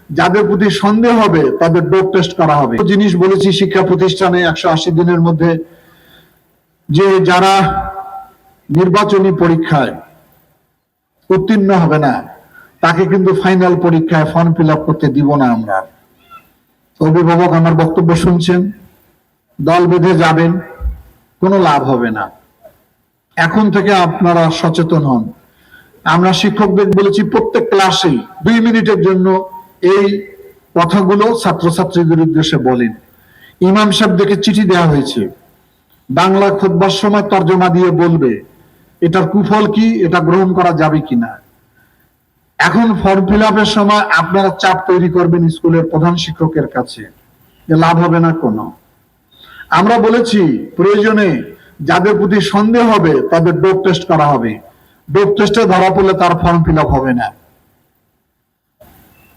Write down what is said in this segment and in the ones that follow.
যাদের প্রতি সন্দেহ হবে তাদের ডোপ টেস্ট করা হবে। জিনিস বলেছি শিক্ষা প্রতিষ্ঠানে 180 দিনের মধ্যে যে যারা নির্বাচনী পরীক্ষায় উত্তীর্ণ হবে না তাকে কিন্তু ফাইনাল পরীক্ষায় ফর্ম ফিল আপ করতে দিব না আমরা। অভিভাবক আমার বক্তব্য শুনছেন, দল বেঁধে যাবেন, কোনো লাভ হবে না। এখন থেকে আপনারা সচেতন হন। আমরা শিক্ষকদের বলেছি প্রত্যেক ক্লাসেই 2 মিনিটের জন্য এই কথাগুলো ছাত্রছাত্রীদের উদ্দেশ্যে বলেন। ইমাম সাহেবদেরকে চিঠি দেওয়া হয়েছে, বাংলা খুতবার সময় তর্জমা দিয়ে বলবে এটার কুফল কি, এটা গ্রহণ করা যাবে কিনা। এখন ফর্ম ফিল আপের সময় আপনারা চাপ তৈরি করবেন স্কুলের প্রধান শিক্ষকের কাছে, যে লাভ হবে না কোনো। আমরা বলেছি প্রয়োজনে যাদের প্রতি সন্দেহ হবে তাদের ডোপ টেস্ট করা হবে। ডোপ টেস্টে ধরা পড়লে তার ফর্ম ফিল আপ হবে না।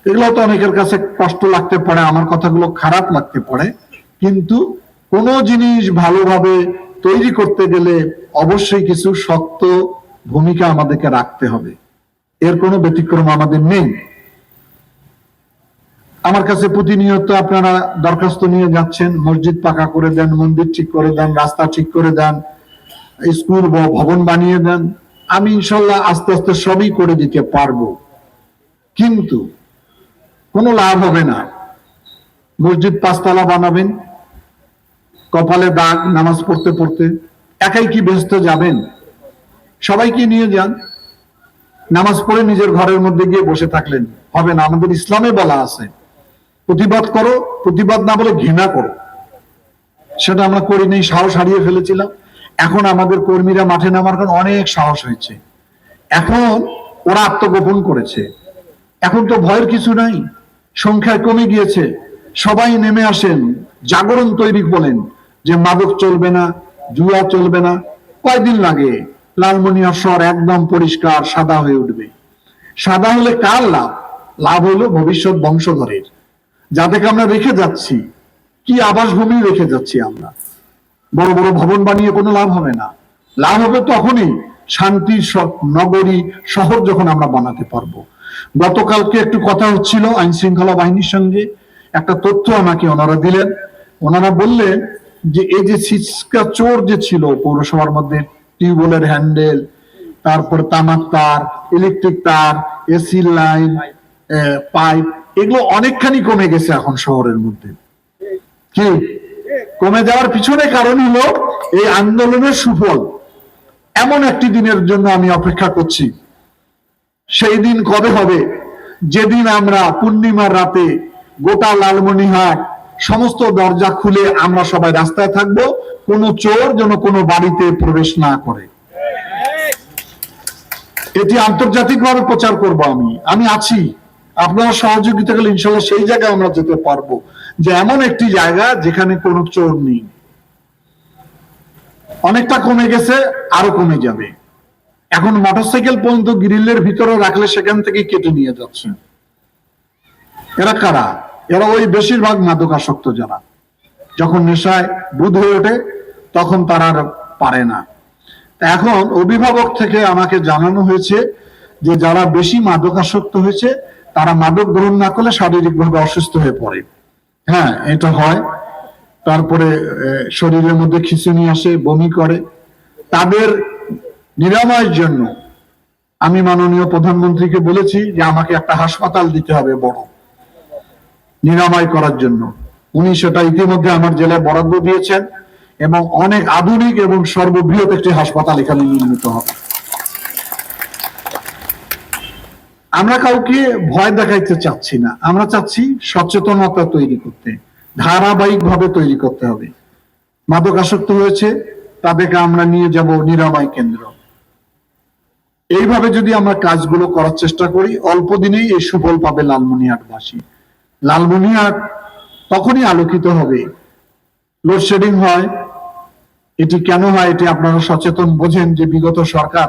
এগুলো তো অনেকের কাছে কষ্ট লাগতে পারে, আমার কথাগুলো খারাপ লাগতে পারে, কিন্তু কোনো জিনিস ভালোভাবে তৈরি করতে গেলে অবশ্যই কিছু শক্ত ভূমিকা আমাদেরকে রাখতে হবে, এর কোনো ব্যতিক্রম আমাদের নেই। আমার কাছে প্রতিনিয়ত আপনারা দরখাস্ত নিয়ে যাচ্ছেন, মসজিদ পাকা করে দেন, মন্দির ঠিক করে দেন, রাস্তা ঠিক করে দেন, স্কুল ভবন বানিয়ে দেন। আমি ইনশাল্লাহ আস্তে আস্তে সবই করে দিতে পারবো, কিন্তু কোনো লাভ হবে না। মসজিদ 5 তলা বানাবেন, কপালে দাগ, নামাজ পড়তে পড়তে একাই কি ব্যস্ত যাবেন? সবাইকে নিয়ে যান, নামাজ পড়ে নিজের ঘরের মধ্যে গিয়ে বসে থাকলেন হবে না। আমাদের ইসলামে বলা আছে প্রতিবাদ করো, প্রতিবাদ না বলে ঘৃণা করো। সেটা আমরা করিনি, সাহস হারিয়ে ফেলেছিলাম। এখন আমাদের কর্মীরা মাঠে নামার কারণে অনেক সাহস হয়েছে। এখন ওরা আত্মগোপন করেছে, এখন তো ভয়ের কিছু নাই, সংখ্যায় কমে গিয়েছে। সবাই নেমে আসেন, জাগরণ তৈরি বলেন যে মাদক চলবে না, জুয়া চলবে না। কয়দিন লাগে লালমনিরহাট শহর একদম পরিষ্কার সাদা হয়ে উঠবে। সাদা হলে কার লাভ? লাভ হলো ভবিষ্যৎ বংশধরের, যাদেরকে আমরা রেখে যাচ্ছি। কি আবাসভূমি রেখে যাচ্ছি আমরা? বড় বড় ভবন বানিয়ে কোনো লাভ হবে না। লাভ হবে তখনই শান্তির নগরী শহর যখন আমরা বানাতে পারবো। গতকালকে একটু কথা হচ্ছিল আইন শৃঙ্খলা বাহিনীর সঙ্গে, একটা তথ্য আমাকে ওনারা দিলেন। ওনারা বললেন যে এই যে ছিচকা চোর যে ছিল পৌরসভার মধ্যে, টিউবওয়েলের হ্যান্ডেল, তারপর তামাক তার, ইলেকট্রিক তার, এসি লাইন, পাইপ, এগুলো অনেকখানি কমে গেছে এখন শহরের মধ্যে। কি কমে যাওয়ার পিছনে কারণ হলো এই আন্দোলনের সুফল। এমন একটি দিনের জন্য আমি অপেক্ষা করছি, সেই দিন কবে হবে? যেদিন আমরা পূর্ণিমার রাতে গোটা লালমনিরহাট সমস্ত দরজা খুলে আমরা সবাই রাস্তায় থাকবো, কোনো চোর যেন কোনো বাড়িতে প্রবেশ না করে। এটি আন্তর্জাতিকভাবে প্রচার করব। আমি আছি, আপনারা সহযোগিতা করলে ইনশাল্লাহ সেই জায়গায় আমরা যেতে পারবো, যে এমন একটি জায়গা যেখানে কোনো চোর নেই। অনেকটা কমে গেছে, আরো কমে যাবে। এখন মোটরসাইকেল পর্যন্ত গ্রিলের ভিতরে রাখলে সেখান থেকে কেটে নিয়ে যাচ্ছে। এরা কারা? এরা ওই বেশিরভাগ মাদকাসক্ত যারা যখন নেশায় বুধ হয়ে ওঠে তখন তারা আর পারে না। এখন অভিভাবক থেকে আমাকে জানানো হয়েছে যে যারা বেশি মাদকাসক্ত হয়েছে তারা মাদক গ্রহণ না করলে শারীরিকভাবে অসুস্থ হয়ে পড়ে। হ্যাঁ, এটা হয়। তারপরে শরীরের মধ্যে খিঁচুনি আসে, বমি করে। তাদের নিরাময়ের জন্য আমি মাননীয় প্রধানমন্ত্রীকে বলেছি যে আমাকে একটা হাসপাতাল দিতে হবে বড়, নিরাময় করার জন্য। উনি সেটা ইতিমধ্যে আমার জেলায় বরাদ্দ দিয়েছেন এবং অনেক আধুনিক এবং সর্ববৃহৎ একটি হাসপাতাল এখানে নির্মিত হবে। আমরা কাউকে ভয় দেখাইতে চাচ্ছি না, আমরা চাচ্ছি সচেতনতা তৈরি করতে, ধারাবাহিকভাবে তৈরি করতে হবে। মাদকাসক্ত হয়েছে তাদেরকে আমরা নিয়ে যাব নিরাময় কেন্দ্র। এইভাবে যদি আমরা কাজগুলো করার চেষ্টা করি, অল্প দিনেই এই সুফল পাবে লালমনিরহাটবাসী। লালমনিরহাট তখনই আলোকিত হবে। লোডশেডিং হয়, এটি কেন হয় এটি আপনারা সচেতন বোঝেন যে বিগত সরকার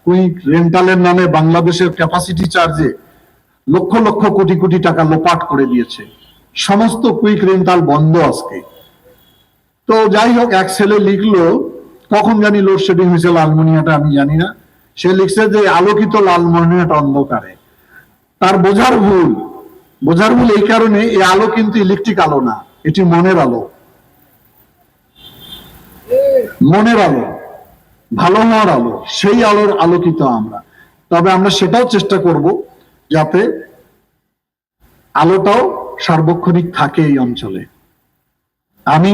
কুইক রেন্টালের নামে বাংলাদেশের ক্যাপাসিটি চার্জে লক্ষ লক্ষ কোটি কোটি টাকা লোপাট করে দিয়েছে। সমস্ত কুইক রেন্টাল বন্ধ আজকে। তো যাই হোক, এক ছেলে লিখলো, কখন জানি লোডশেডিং হয়েছে লালমনিরহাটে আমি জানি না, সে লিখছে যে আলোকিত লালমনিরহাট অন্ধকারে। তার বোঝার ভুল, বোঝার মূল এই কারণে, এই আলো কিন্তু ইলেকট্রিক আলো না, এটি মনের আলো, মনের আলো, ভালো হওয়ার আলো, সেই আলোর আলোকিত আমরা। তবে আমরা সেটাও চেষ্টা করব যাতে আলোটাও সার্বক্ষণিক থাকে এই অঞ্চলে। আমি